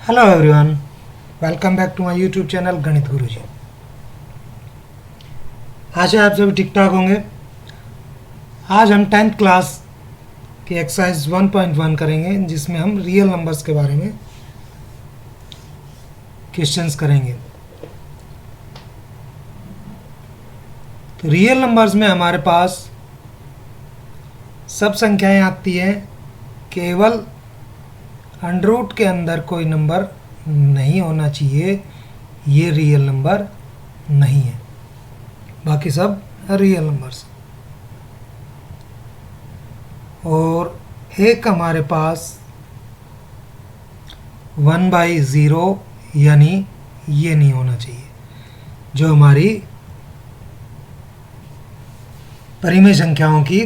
Hello everyone, welcome back to my YouTube channel Ganit Guruji. आशा है आप सभी ठीक ठाक होंगे। आज हम 10th क्लास की एक्सरसाइज 1.1 करेंगे, जिसमें हम रियल नंबर्स के बारे में क्वेश्चंस करेंगे। तो रियल नंबर्स में हमारे पास सब संख्याएं आती हैं, केवल अंडर रूट के अंदर कोई नंबर नहीं होना चाहिए, ये रियल नंबर नहीं है, बाकी सब रियल नंबर्स। और एक हमारे पास 1/0 यानी ये नहीं होना चाहिए, जो हमारी परिमेय संख्याओं की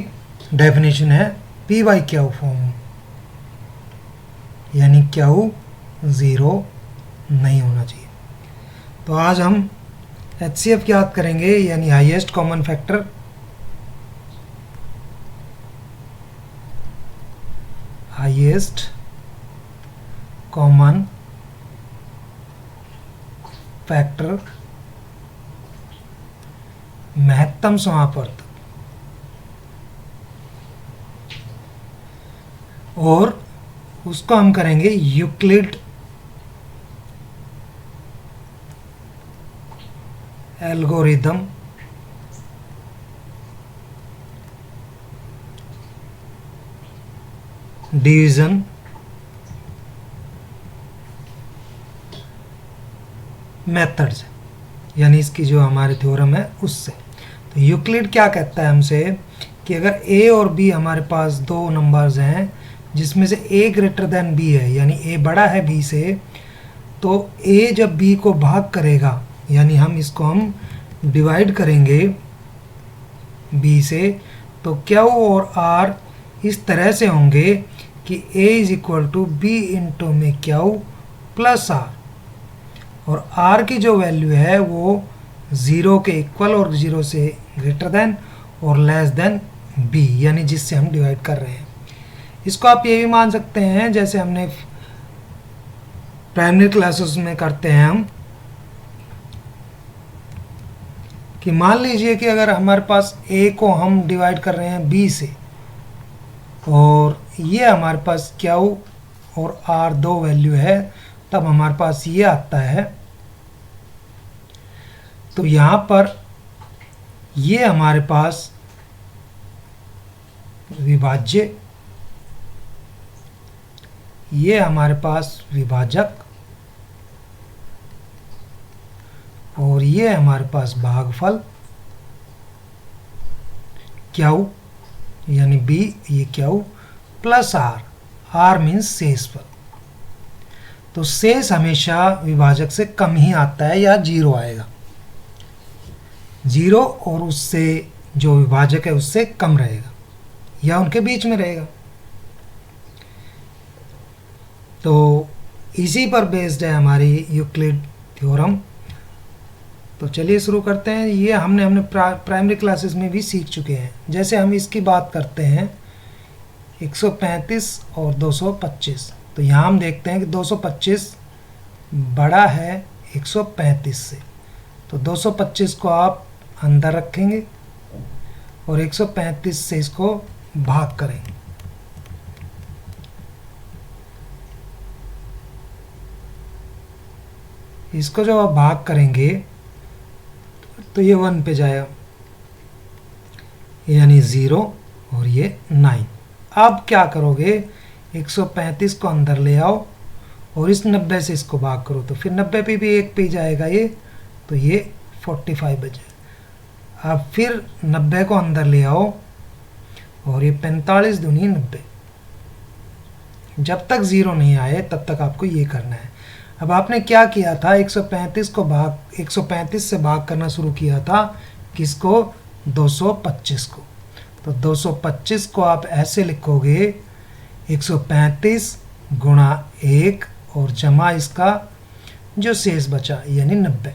डेफिनेशन है p/q फॉर्म, यानी क्यू 0 नहीं होना चाहिए। तो आज हम HCF याद करेंगे, यानी highest common factor. Highest common factor, महत्तम समापवर्तक, और उसको हम करेंगे यूक्लिड एल्गोरिदम डिवीजन मेथड्स, यानी इसकी जो हमारे थ्योरम है उससे। तो यूक्लिड क्या कहता है हमसे कि अगर a और b हमारे पास दो नंबर्स हैं जिसमें से a ग्रेटर देन b है, यानी a बड़ा है b से, तो a जब b को भाग करेगा, यानी हम डिवाइड करेंगे b से, तो q और r इस तरह से होंगे कि a is equal to b into में q प्लस r, और r की जो वैल्यू है वो 0 के इक्वल और 0 से ग्रेटर देन और लेस देन b, यानी जिससे हम डिवाइड कर रहे हैं। इसको आप ये भी मान सकते हैं, जैसे हमने प्राइमरी क्लासेस में करते हैं हम, कि मान लीजिए कि अगर हमारे पास a को हम डिवाइड कर रहे हैं b से, और ये हमारे पास q और r दो वैल्यू है, तब हमारे पास ये आता है। तो यहाँ पर ये हमारे पास विभाज्य, ये हमारे पास विभाजक, और ये हमारे पास भागफल q यानी b, ये q प्लस r मीन्स शेषफल। तो शेष हमेशा विभाजक से कम ही आता है या 0 आएगा, 0 और उससे जो विभाजक है उससे कम रहेगा या उनके बीच में रहेगा। तो इसी पर बेस्ड है हमारी यूक्लिड थ्योरम। तो चलिए शुरू करते हैं। ये हमने प्राइमरी क्लासेस में भी सीख चुके हैं। जैसे हम इसकी बात करते हैं 135 और 225, तो यहाँ हम देखते हैं कि 225 बड़ा है 135 से, तो 225 को आप अंदर रखेंगे और 135 से इसको भाग करेंगे। इसको जब आप भाग करेंगे तो ये 1 पे जाएगा, यानी 0 और ये 9। अब क्या करोगे, 135 को अंदर ले आओ और इस 90 से इसको भाग करो, तो फिर 90 पे भी 1 पे जाएगा ये, तो ये 45 बचे। अब फिर 90 को अंदर ले आओ और ये 45 दूनी 90, जब तक 0 नहीं आए तब तक आपको ये करना है। अब आपने क्या किया था, 135 से भाग करना शुरू किया था, किसको, 225 को। तो 225 को आप ऐसे लिखोगे 135 गुणा 1 और जमा इसका जो शेष बचा यानी 90।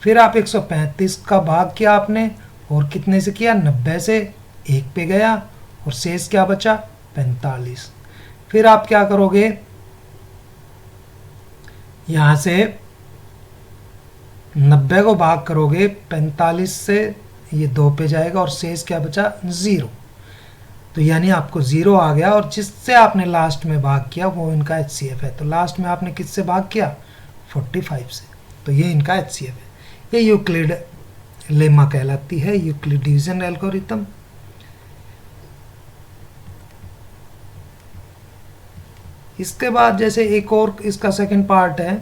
फिर आप 135 का भाग किया आपने और कितने से किया, 90 से 1 पे गया और शेष क्या बचा, 45। फिर आप क्या करोगे, यहाँ से 90 को भाग करोगे 45 से, ये 2 पे जाएगा और शेष क्या बचा 0। तो यानी आपको 0 आ गया, और जिससे आपने लास्ट में भाग किया वो इनका HCF है। तो लास्ट में आपने किससे भाग किया 45 से, तो ये इनका HCF है। ये यूक्लिड लेमा कहलाती है, यूक्लिड डिवीजन एल्गोरिथम। इसके बाद जैसे एक और इसका सेकंड पार्ट है,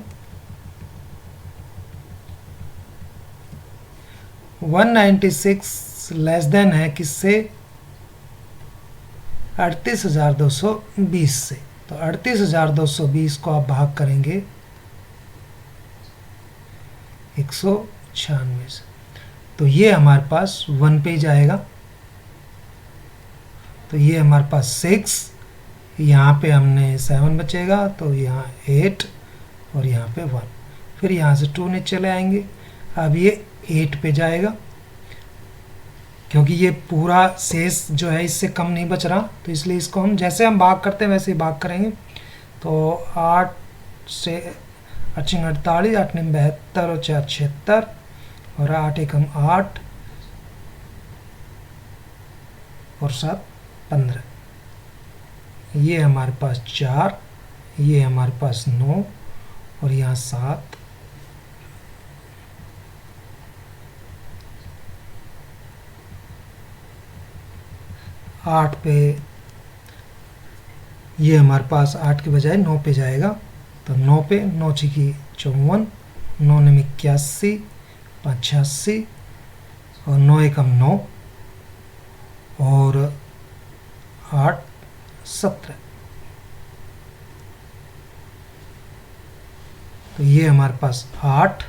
196 लेस देन है किससे 38,220 से। तो 38,220 को आप भाग करेंगे 196 से, तो ये हमारे पास 1 पे जाएगा। तो ये हमारे पास 6, यहाँ पे हमने 7 बचेगा, तो यहाँ 8 और यहाँ पे 1, फिर यहाँ से 2 नीचे चले आएंगे। अब ये 8 पे जाएगा, क्योंकि ये पूरा शेष जो है इससे कम नहीं बच रहा, तो इसलिए इसको हम जैसे हम भाग करते हैं वैसे ही भाग करेंगे। तो 8 से 8 48, 8 72 और 4 76, और 8 एकम 8 और 7 15। ये हमारे पास 4, ये हमारे पास 9 और यहाँ 7। आठ पे ये हमारे पास 8 के बजाय 9 पे जाएगा, तो 9 पे 9 छिकी 54, 9 ने 81, 5 86 और 9 एकम 9 और 8 17। तो ये हमारे पास 8,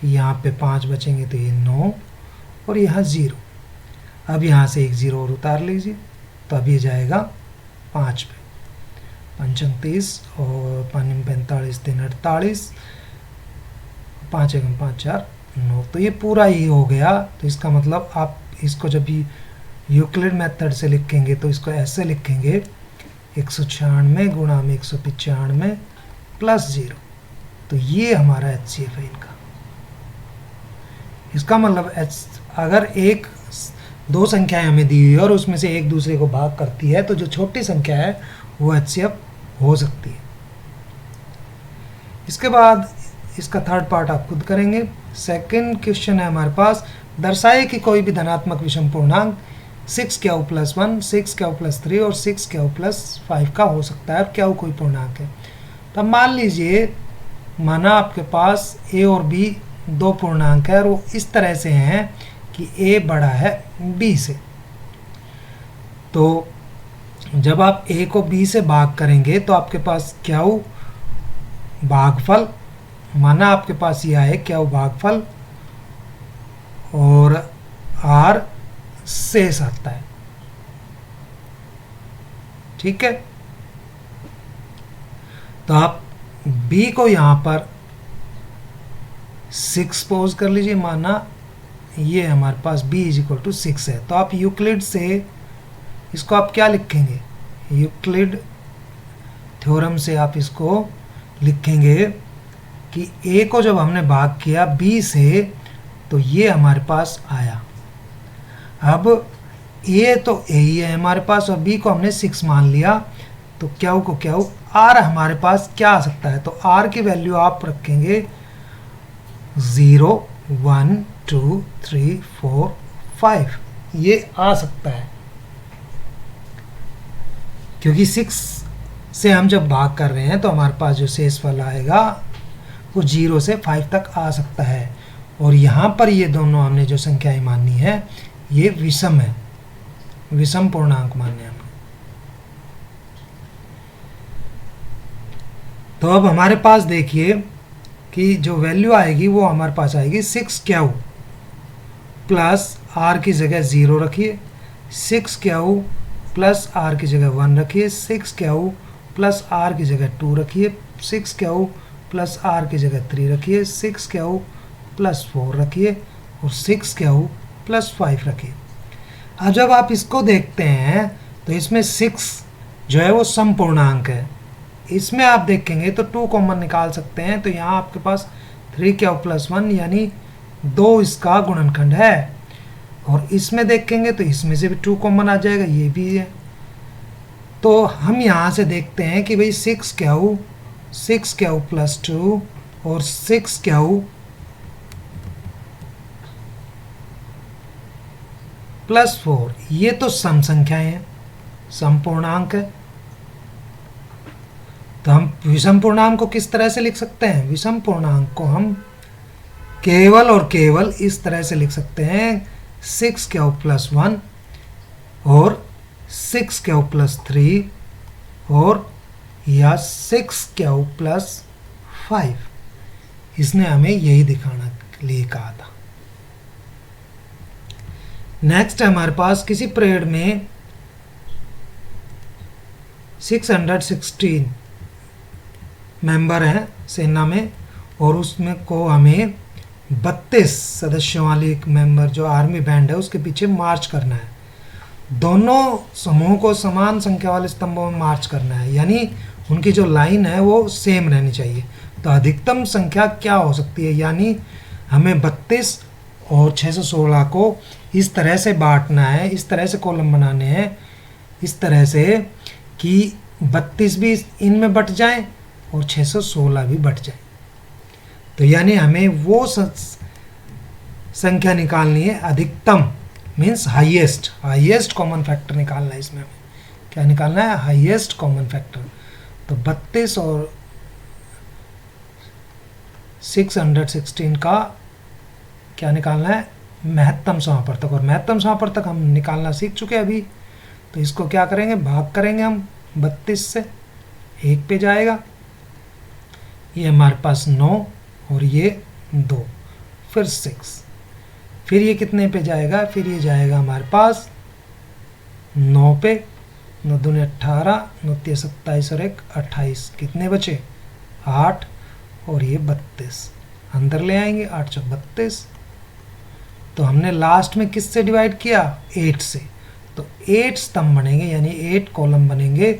यहाँ पे 5 बचेंगे तो ये 9 और यहाँ 0। अब यहाँ से एक 0 और उतार लीजिए, तो अब ये जाएगा 5 पे, 5 30 और 5 45 3 48, 5 एकम 5 4 9। तो ये पूरा ही हो गया। तो इसका मतलब आप इसको जब भी यूक्लिड मेथड से लिखेंगे तो इसको ऐसे लिखेंगे 196 गुणा में 195 प्लस 0। तो ये हमारा HCF है इनका। इसका मतलब अगर एक दो संख्याएं हमें दी हुई है और उसमें से एक दूसरे को भाग करती है, तो जो छोटी संख्या है वो HCF हो सकती है। इसके बाद इसका थर्ड पार्ट आप खुद करेंगे। सेकंड क्वेश्चन है हमारे पास, दर्शाए कि कोई भी धनात्मक विषम पूर्णांक 6 क्यू प्लस 1, 6 क्यू प्लस 3 और 6 क्यू प्लस 5 का हो सकता है, और क्यू कोई पूर्णांक है। तो मान लीजिए, माना आपके पास A और B दो पूर्णांक है और वो इस तरह से हैं कि A बड़ा है B से। तो जब आप A को B से भाग करेंगे तो आपके पास क्यू भागफल, माना आपके पास यह है क्यू भागफल और R शेष आता है, ठीक है। तो आप B को यहाँ पर 6 पोज कर लीजिए, माना ये हमारे पास B = 6 है। तो आप यूक्लिड से इसको आप क्या लिखेंगे, यूक्लिड थ्योरम से आप इसको लिखेंगे कि A को जब हमने भाग किया B से तो ये हमारे पास आया। अब A तो A ही है हमारे पास और B को हमने 6 मान लिया, तो क्यू को क्यू, R हमारे पास क्या आ सकता है, तो R की वैल्यू आप रखेंगे 0 1 2 3 4 5, ये आ सकता है। क्योंकि 6 से हम जब भाग कर रहे हैं तो हमारे पास जो शेषफल आएगा वो 0 से 5 तक आ सकता है। और यहाँ पर ये दोनों हमने जो संख्याएं मानी है ये विषम है, विषम पूर्णांक माने हमने। तो अब हमारे पास देखिए कि जो वैल्यू आएगी वो हमारे पास आएगी 6 क्यू प्लस R की जगह 0 रखिए, 6 क्यू प्लस R की जगह 1 रखिए, 6 क्यू प्लस R की जगह 2 रखिए, 6 क्यू प्लस R की जगह 3 रखिए, 6 क्यू प्लस 4 रखिए और 6 क्यू प्लस 5 रखिए। अब जब आप इसको देखते हैं तो इसमें 6 जो है वो सम पूर्णांक है, इसमें आप देखेंगे तो 2 कॉमन निकाल सकते हैं, तो यहाँ आपके पास 3 क्या प्लस 1 यानी 2 इसका गुणनखंड है। और इसमें देखेंगे तो इसमें से भी 2 कॉमन आ जाएगा, ये भी है। तो हम यहाँ से देखते हैं कि भाई 6 क्या प्लस 2 और 6 क्या प्लस 4, ये तो सम संख्याएं हैं, सम पूर्णांक है। तो हम विषम पूर्णांक को किस तरह से लिख सकते हैं? विषम पूर्णांक को हम केवल और केवल इस तरह से लिख सकते हैं, 6 क्या प्लस 1 और 6 क्या प्लस 3 और या 6 क्या प्लस 5। इसने हमें यही दिखाने के लिए कहा था। नेक्स्ट है हमारे पास किसी परेड में 616 मेंबर हैं सेना में, और उसमें को हमें 32 सदस्यों वाली एक मेंबर जो आर्मी बैंड है उसके पीछे मार्च करना है। दोनों समूह को समान संख्या वाले स्तंभों में मार्च करना है, यानी उनकी जो लाइन है वो सेम रहनी चाहिए। तो अधिकतम संख्या क्या हो सकती है? यानी हमें 32 और 616 को इस तरह से बांटना है, इस तरह से कॉलम बनाने हैं, इस तरह से कि 32 भी इनमें बट जाए और 616 भी बट जाए। तो यानी हमें वो संख्या निकालनी है अधिकतम, मीन्स हाईएस्ट कॉमन फैक्टर निकालना है। इसमें हमें क्या निकालना है? Highest common factor. तो 32 और 616 का क्या निकालना है? महत्तम समापवर्तक। और महत्तम समापवर्तक हम निकालना सीख चुके हैं अभी। तो इसको क्या करेंगे? भाग करेंगे हम 32 से, 1 पे जाएगा, ये हमारे पास 9 और ये 2, फिर 6, फिर ये कितने पे जाएगा? फिर ये जाएगा हमारे पास 9 पे, 9 दूनी 18, 9 तिया 27 और 1 28, कितने बचे? 8 और ये 32 अंदर ले आएंगे, 8 चौक 32। तो हमने लास्ट में किससे डिवाइड किया? 8 से। तो 8 स्तंभ बनेंगे, यानी 8 कॉलम बनेंगे,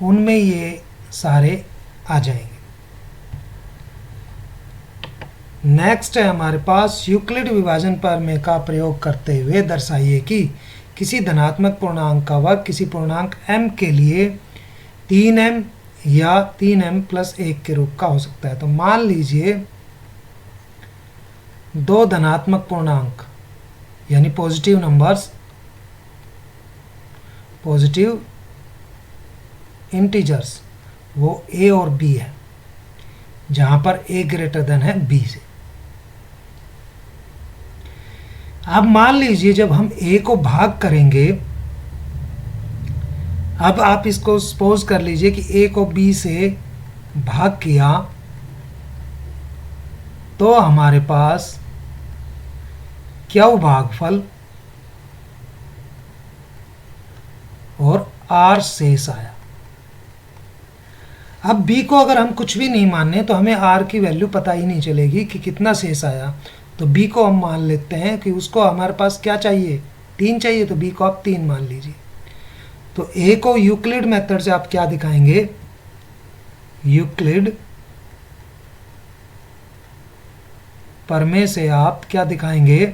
उनमें ये सारे आ जाएंगे। नेक्स्ट है हमारे पास यूक्लिड विभाजन प्रमेय का प्रयोग करते हुए दर्शाइए कि किसी धनात्मक पूर्णांक का वर्ग किसी पूर्णांक m के लिए 3m या 3m प्लस 1 के रूप का हो सकता है। तो मान लीजिए दो धनात्मक पूर्णांक यानी पॉजिटिव नंबर्स, पॉजिटिव इंटीजर्स, वो a और b है, जहां पर a ग्रेटर देन है b से। अब मान लीजिए जब हम a को भाग करेंगे, अब आप इसको सपोज कर लीजिए कि a को b से भाग किया, तो हमारे पास क्या भागफल और r शेष आया। अब b को अगर हम कुछ भी नहीं माने तो हमें r की वैल्यू पता ही नहीं चलेगी कि कितना शेष आया। तो b को हम मान लेते हैं कि उसको हमारे पास क्या चाहिए? 3 चाहिए, तो b को आप 3 मान लीजिए। तो a को यूक्लिड मेथड से आप क्या दिखाएंगे? यूक्लिड प्रमेय से आप क्या दिखाएंगे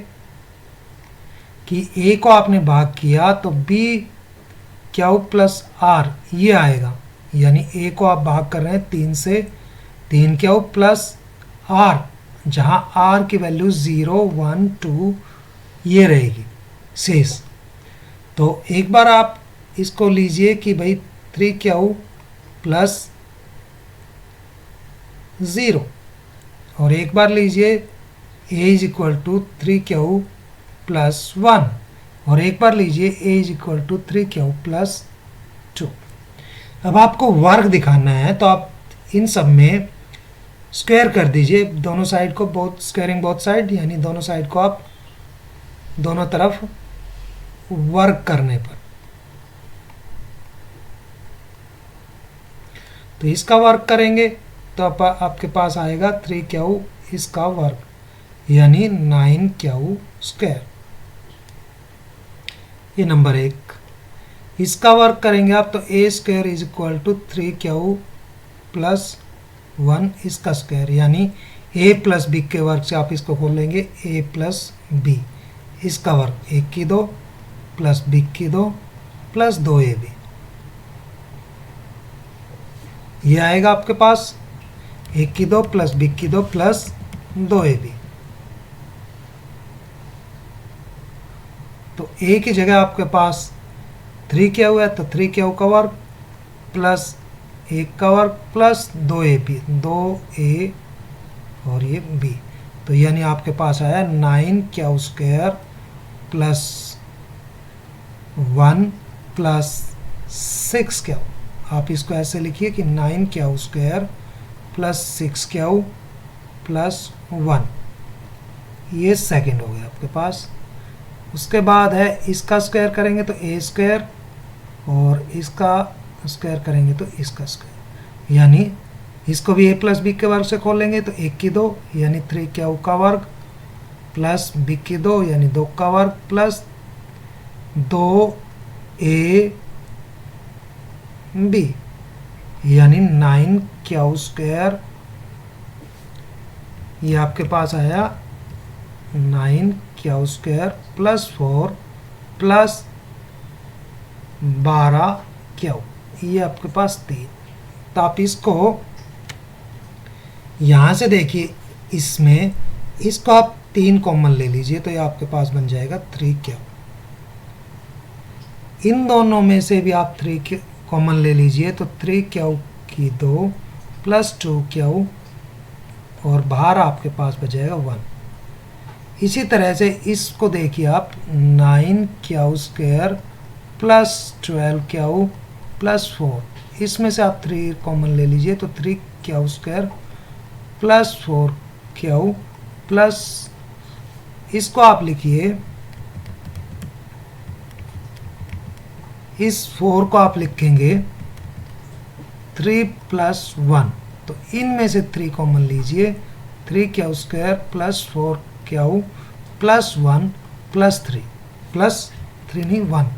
कि a को आपने भाग किया तो b क्यू प्लस r ये आएगा, यानी a को आप भाग कर रहे हैं 3 से, 3 क्यू प्लस r, जहां r की वैल्यू 0 1 2 ये रहेगी शेष। तो एक बार आप इसको लीजिए कि भाई 3 क्यू प्लस 0, और एक बार लीजिए a is equal to 3 q plus 1, और एक बार लीजिए a is equal to 3 q plus 2। अब आपको वर्ग दिखाना है तो आप इन सब में स्क्वायर कर दीजिए दोनों साइड को, बोथ स्क्वायरिंग बोथ साइड, यानी दोनों साइड को आप दोनों तरफ वर्ग करने पर। तो इसका वर्ग करेंगे तो आपके पास आएगा 3 क्यू इसका वर्ग, यानी 9 क्यू स्क्वायर, ये नंबर 1। इसका वर्ग करेंगे आप तो a square is equal to 3 q plus 1 इसका स्क्वायर, यानी a प्लस बी के वर्ग से आप इसको खोल लेंगे a प्लस बी, इसका वर्ग 1 की 2 प्लस b की 2 प्लस 2ab, ये आएगा आपके पास 1 की 2 प्लस b की 2 प्लस 2ab। तो a की जगह आपके पास 3 क्या हुआ है, तो 3 क्या का वर्ग प्लस 1 का वर्ग प्लस 2ab, 2a और ये b, तो यानी आपके पास आया 9 क्या स्क्वायर प्लस 1 प्लस 6 क्या। आप इसको ऐसे लिखिए कि 9 क्या स्क्वायर प्लस 6 क्या प्लस 1, ये सेकंड हो गया आपके पास। उसके बाद है इसका स्क्वायर करेंगे तो a स्क्वायर और इसका स्क्वायर करेंगे तो इसका स्क्वायर, यानी इसको भी a प्लस बी के वर्ग से खोलेंगे तो 1 की 2 यानी 3 क्या का वर्ग प्लस b की 2 यानी 2 का वर्ग प्लस 2ab, यानी 9 क्या स्क्वायर, ये आपके पास आया 9 क्या स्क्वायर प्लस 4 प्लस 12 क्या, ये आपके पास 3। तो आप इसको यहाँ से देखिए, इसमें इसको आप 3 कॉमन ले लीजिए तो ये आपके पास बन जाएगा 3 क्या। इन दोनों में से भी आप 3 कॉमन ले लीजिए तो 3 क्या की 2 प्लस 2 क्या और बाहर आपके पास बचेगा 1। इसी तरह से इसको देखिए आप 9 क्या स्क्वायर प्लस 12 क्या प्लस 4, इसमें से आप 3 कॉमन ले लीजिए तो 3 क्या स्क्वायर प्लस 4 क्या प्लस, इसको आप लिखिए, इस 4 को आप लिखेंगे 3 प्लस 1, तो इनमें से 3 कॉमन लीजिए, 3 क्या स्क्वायर प्लस 4 क्या प्लस 1 प्लस 3 नहीं 1।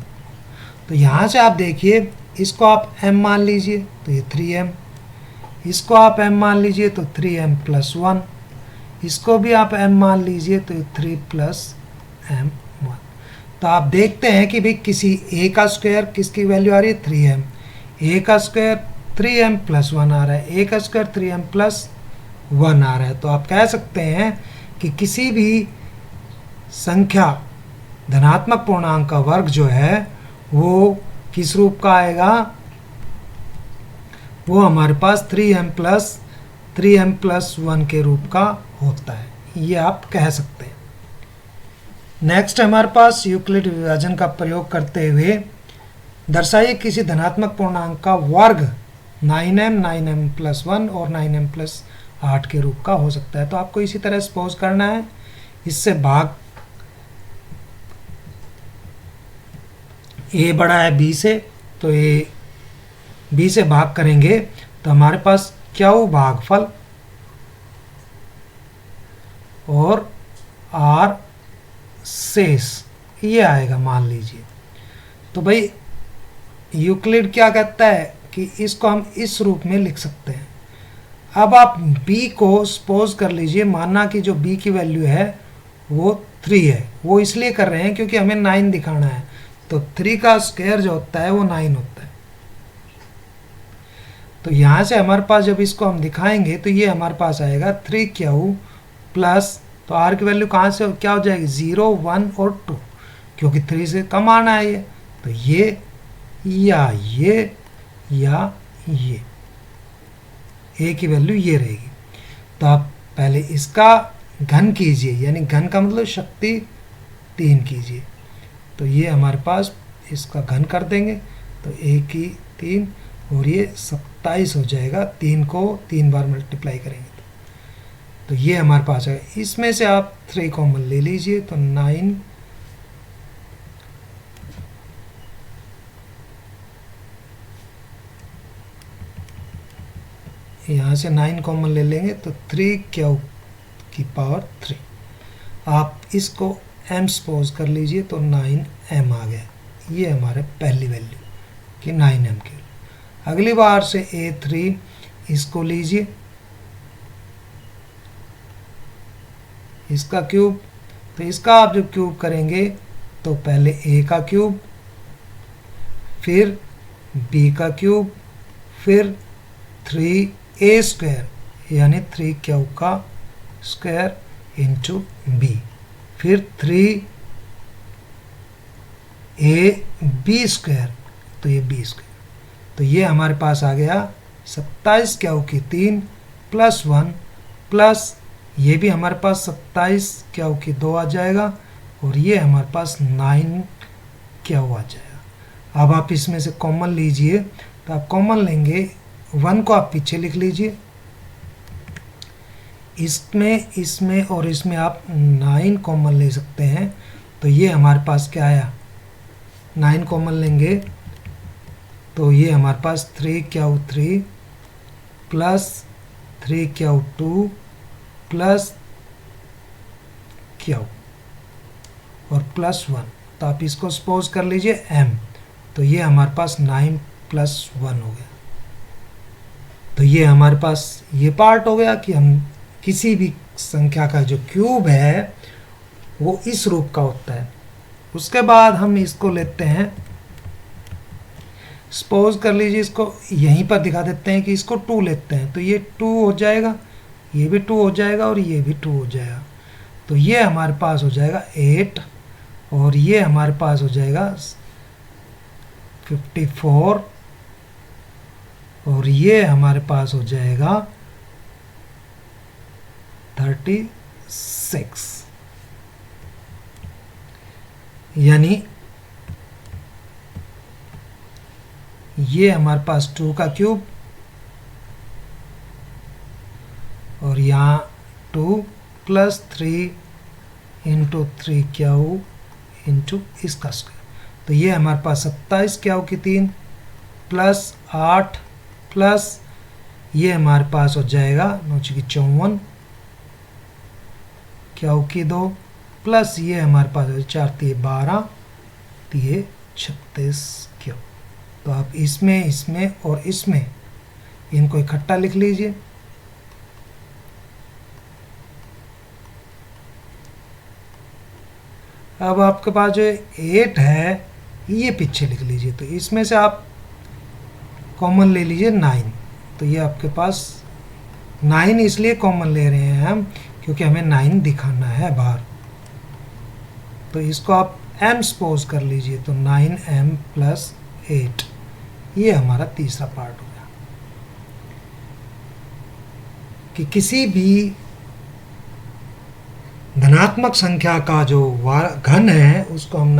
तो यहाँ से आप देखिए, इसको आप m मान लीजिए तो ये 3m, इसको आप m मान लीजिए तो 3m प्लस 1, इसको भी आप m मान लीजिए तो 3 प्लस m 1। तो आप देखते हैं कि भाई किसी a का स्क्वायर किसकी वैल्यू आ रही है 3m, a का स्क्वायर 3m प्लस 1 आ रहा है, a का स्क्वायर 3m प्लस 1 आ रहा है। तो आप कह सकते हैं कि किसी भी संख्या धनात्मक पूर्णांक का वर्ग जो है वो किस रूप का आएगा, वो हमारे पास 3m प्लस 1 के रूप का होता है, ये आप कह सकते हैं। नेक्स्ट हमारे पास यूक्लिड विभाजन का प्रयोग करते हुए दर्शाइए किसी धनात्मक पूर्णांक का वर्ग 9m प्लस 1 और 9m प्लस 8 के रूप का हो सकता है। तो आपको इसी तरह सपोज करना है, इससे भाग a बड़ा है b से, तो a b से भाग करेंगे तो हमारे पास क्या हो भागफल और r शेष ये आएगा मान लीजिए। तो भाई यूक्लिड क्या कहता है कि इसको हम इस रूप में लिख सकते हैं। अब आप b को सपोज कर लीजिए, मानना कि जो b की वैल्यू है वो 3 है, वो इसलिए कर रहे हैं क्योंकि हमें 9 दिखाना है, तो 3 का स्क्वायर जो होता है वो 9 होता है। तो यहाँ से हमारे पास जब इसको हम दिखाएंगे तो ये हमारे पास आएगा 3 क्या प्लस, तो r की वैल्यू कहाँ से क्या हो जाएगी 0 1 और 2, क्योंकि 3 से कम आना है ये, तो ये या ये a की वैल्यू ये रहेगी। तो आप पहले इसका घन कीजिए, यानी घन का मतलब शक्ति 3 कीजिए, तो ये हमारे पास इसका घन कर देंगे तो a की 3 और ये 27 हो जाएगा, 3 को 3 बार मल्टीप्लाई करेंगे तो ये हमारे पास है। इसमें से आप 3 कॉमन ले लीजिए तो 9 यहाँ से 9 कॉमन ले लेंगे तो 3 क्या की पावर 3। आप इसको m सपोज कर लीजिए तो 9m आ गया, ये हमारे पहली वैल्यू कि 9m की। अगली बार से a3 इसको लीजिए, इसका क्यूब। तो इसका आप जब क्यूब करेंगे तो पहले a का क्यूब, फिर b का क्यूब, फिर 3a स्क्वायर यानी 3 क्यूब का स्क्वायर इंटू b, फिर 3a b स्क्वायर, तो ये b स्क्वायर। तो ये हमारे पास आ गया 27 क्यूब की 3 प्लस 1 प्लस ये भी हमारे पास 27 क्यूब की 2 आ जाएगा, और ये हमारे पास 9 क्यूब आ जाएगा। अब आप इसमें से कॉमन लीजिए, तो आप कॉमन लेंगे 1 को आप पीछे लिख लीजिए, इसमें और इसमें आप 9 कॉमन ले सकते हैं। तो ये हमारे पास क्या आया, 9 कॉमन लेंगे तो ये हमारे पास 3 cube 3 plus 3 cube 2 plus cube और प्लस 1। तो आप इसको सपोज कर लीजिए m, तो ये हमारे पास 9 प्लस 1 हो गया। तो ये हमारे पास ये पार्ट हो गया कि हम किसी भी संख्या का जो क्यूब है वो इस रूप का होता है। उसके बाद हम इसको लेते हैं, सपोज कर लीजिए इसको यहीं पर दिखा देते हैं कि इसको 2 लेते हैं, तो ये 2 हो जाएगा, ये भी 2 हो जाएगा और ये भी 2 हो जाएगा। तो ये हमारे पास हो जाएगा 8 और ये हमारे पास हो जाएगा 54 और ये हमारे पास हो जाएगा 36, यानी ये हमारे पास 2 का क्यूब और यहाँ 2 प्लस 3 इंटू 3 क्यूब इंटू इसका स्क्वायर। तो ये हमारे पास 27 क्यूब की 3 प्लस 8 प्लस ये हमारे पास हो जाएगा 9 की 54 क्यूब की 2 प्लस ये हमारे पास 4 3 12 3 36 क्यूब। तो आप इसमें और इसमें इनको इकट्ठा लिख लीजिए। अब आपके पास जो 8 है ये पीछे लिख लीजिए, तो इसमें से आप कॉमन ले लीजिए 9। तो ये आपके पास 9 इसलिए कॉमन ले रहे हैं हम क्योंकि हमें 9 दिखाना है बाहर। तो इसको आप m सपोज कर लीजिए, तो 9m प्लस 8 ये हमारा तीसरा पार्ट हो गया कि किसी भी धनात्मक संख्या का जो घन है उसको हम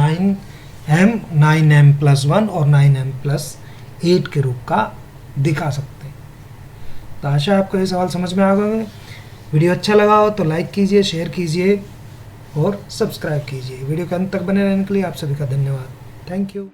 9m प्लस 1 और 9m प्लस 8 के रूप का दिखा सकते हैं। तो आशा है आपको ये सवाल समझ में आ गए। वीडियो अच्छा लगा हो तो लाइक कीजिए, शेयर कीजिए और सब्सक्राइब कीजिए। वीडियो के अंत तक बने रहने के लिए आप सभी का धन्यवाद। Thank you.